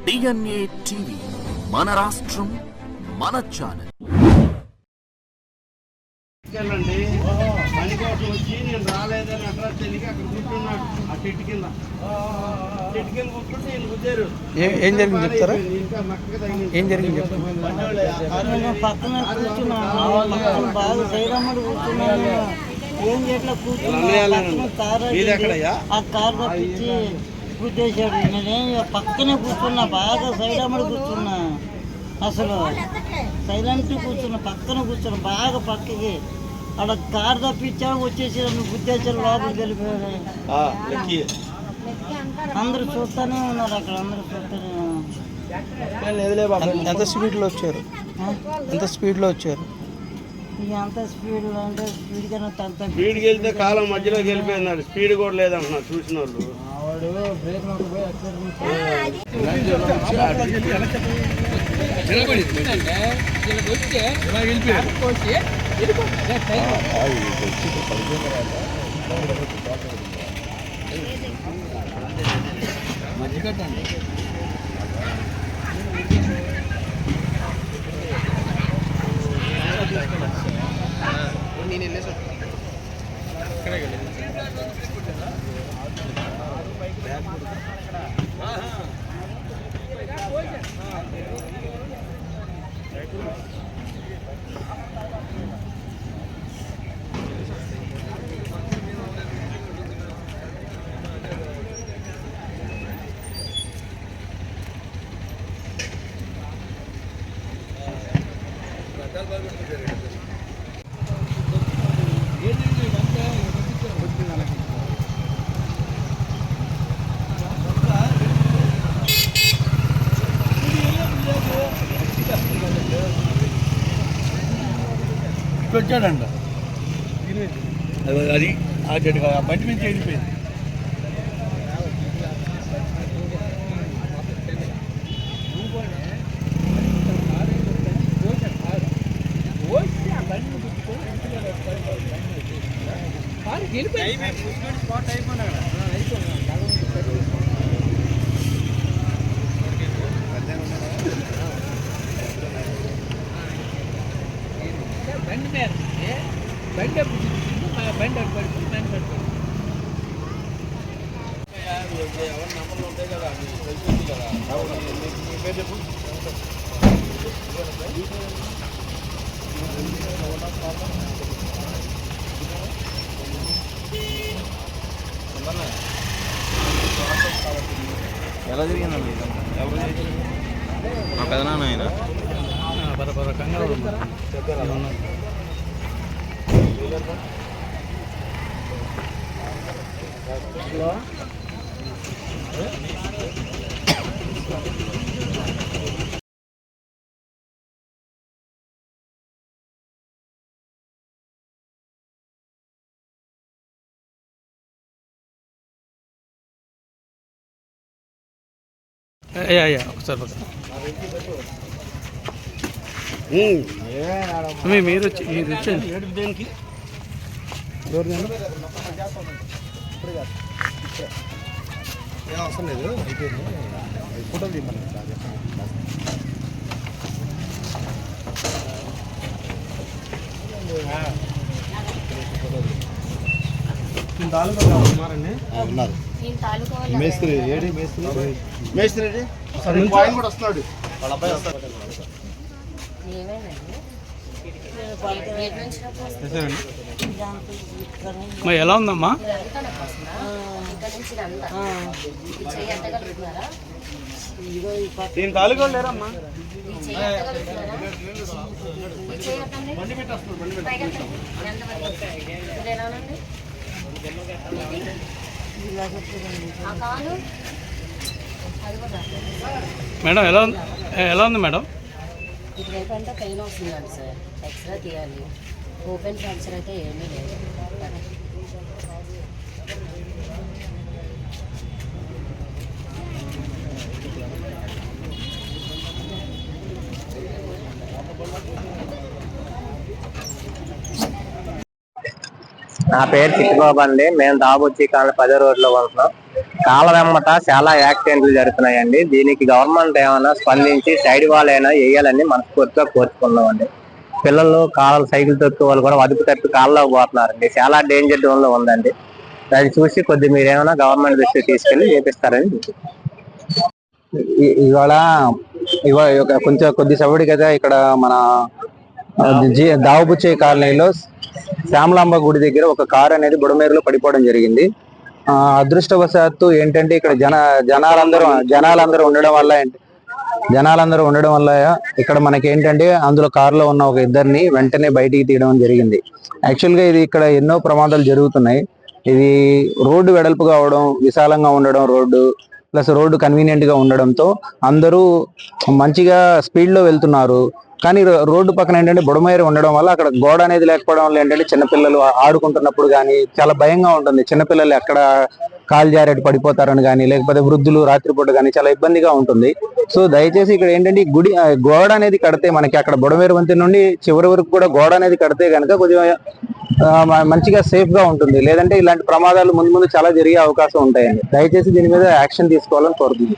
DNA TV మన రాష్ట్రం మన ఛానల్. పనికోసం వచ్చి నేను రాలేదని అడ్రస్ తెలియక అక్కడ కూర్చున్నాడు. ఆ చెట్టు కింద కూర్చుంటే నేను కుదిరారు. ఏం జరిగింది చెప్తారా? ఇంకా మక్కగా తగిలింది. ఏం జరిగింది పక్కన కూర్చున్నాను, బాగా సైరమ్మడు కూర్చున్నాను. ఏం చేయట్లా కూర్చున్నాను. ఆ కారు తప్పించి గుద్దేశాడు. నేనేం పక్కనే కూర్చున్నా, బాగా సైరమ్మడు కూర్చున్నా. అసలు సైలెంట్ కూర్చున్నా, పక్కన కూర్చున్నా, బాగా పక్కకి. అక్కడ కారు తప్పించాడు, వచ్చేసి గుద్దేశాడు, లోపలికి వెళ్ళిపోయాడు. అందరూ చూస్తూనే ఉన్నారు అక్కడ, అందరూ చూస్తూనే ఉన్నారు. ఎంత స్పీడ్లో వచ్చారు? ఎంత స్పీడ్లో వచ్చారు? అంత స్పీడ్ అంటే స్పీడ్ కన్నా స్పీడ్కి వెళ్తే కాలం మధ్యలోకి వెళ్ళిపోయినాడు. స్పీడ్ కూడా లేదంటున్నారు చూసిన వాళ్ళు. మధ్యకట్టండి. నేను వెళ్ళేసి వచ్చాడంట. అది ఆ చెట్టు బయట నుంచి వెళ్ళిపోయింది. ఎలా జరిగిందండి? మా పెదనాన్న ఆయన కంగారు ఒకసారి మీరు వచ్చండి. దేనికి ఏం అవసరం లేదు, అయిపోయింది. ఫోటోలు తీయమని ఉన్నారు. మేస్త్రి ఏడి మేస్త్రి ఆయన కూడా వస్తున్నాడు. వాళ్ళ అబ్బాయి వస్తాడు. ఎలా ఉందమ్మా? దీని తాలూకా లేరమ్మా. బండి పెట్టి వస్తున్నాడు. బండి పెట్టి మేడం ఎలా ఉంది మేడం? ఇటువైపు అంటే పెయిన్ వస్తుందండి సార్, ఎక్స్రే తీయాలి. ఓపెన్ ఫ్రాక్చర్ అయితే ఏమీ లేదు. నా పేరు చిట్టుబాబు అండి. మేము దాబుచ్చి కాలనీ 10 రోడ్లో ఉంటున్నాం. కాళ్ళ వెమ్మట చాలా యాక్సిడెంట్లు జరుగుతున్నాయండి. దీనికి గవర్నమెంట్ ఏమైనా స్పందించి సైడ్ వాల్ అయినా వేయాలని మనస్ఫూర్తిగా కోరుకున్నామండి. పిల్లలు సైకిల్ తొక్కే వాళ్ళు కూడా అదుపు తప్పి కాళ్ళలోకి పోతున్నారండి. చాలా డేంజర్ జోన్ లో ఉందండి. అది చూసి కొద్ది మీరేమైనా గవర్నమెంట్ దృష్టికి తీసుకెళ్లి చేపిస్తారని ఇవాళ కొంచెం కొద్దిసేపటి కదా ఇక్కడ మన దావబుచ్చే కాలనీలో శ్యామలాంబ గుడి దగ్గర ఒక కారు అనేది బుడమేరులో పడిపోవడం జరిగింది. అదృష్టవశాత్తు ఏంటంటే ఇక్కడ జనాలందరూ ఉండడం వల్ల ఇక్కడ మనకి ఏంటంటే అందులో కారులో ఉన్న ఒక ఇద్దరిని వెంటనే బయటికి తీయడం జరిగింది. యాక్చువల్ గా ఇది ఇక్కడ ఎన్నో ప్రమాదాలు జరుగుతున్నాయి. ఇది రోడ్డు వెడల్పుగా అవడం, విశాలంగా ఉండడం, రోడ్డు కన్వీనియంట్ గా ఉండడంతో అందరూ మంచిగా స్పీడ్ లో వెళ్తున్నారు. కానీ రోడ్డు పక్కన ఏంటంటే బుడమేరు ఉండడం వల్ల అక్కడ గోడ అనేది లేకపోవడం వల్ల ఏంటంటే చిన్నపిల్లలు ఆడుకుంటున్నప్పుడు కానీ చాలా భయంగా ఉంటుంది. చిన్నపిల్లలు ఎక్కడ కాలు జారేటి పడిపోతారని కానీ, లేకపోతే వృద్ధులు రాత్రిపూట కానీ చాలా ఇబ్బందిగా ఉంటుంది. సో దయచేసి ఇక్కడ ఏంటంటే గోడ అనేది కడితే మనకి అక్కడ బుడమేరు వంతెన నుండి చివరి వరకు కూడా గోడ అనేది కడితే కనుక కొంచెం మంచిగా సేఫ్ గా ఉంటుంది. లేదంటే ఇలాంటి ప్రమాదాలు ముందు చాలా జరిగే అవకాశం ఉంటాయండి. దయచేసి దీని మీద యాక్షన్ తీసుకోవాలని కోరుతుంది.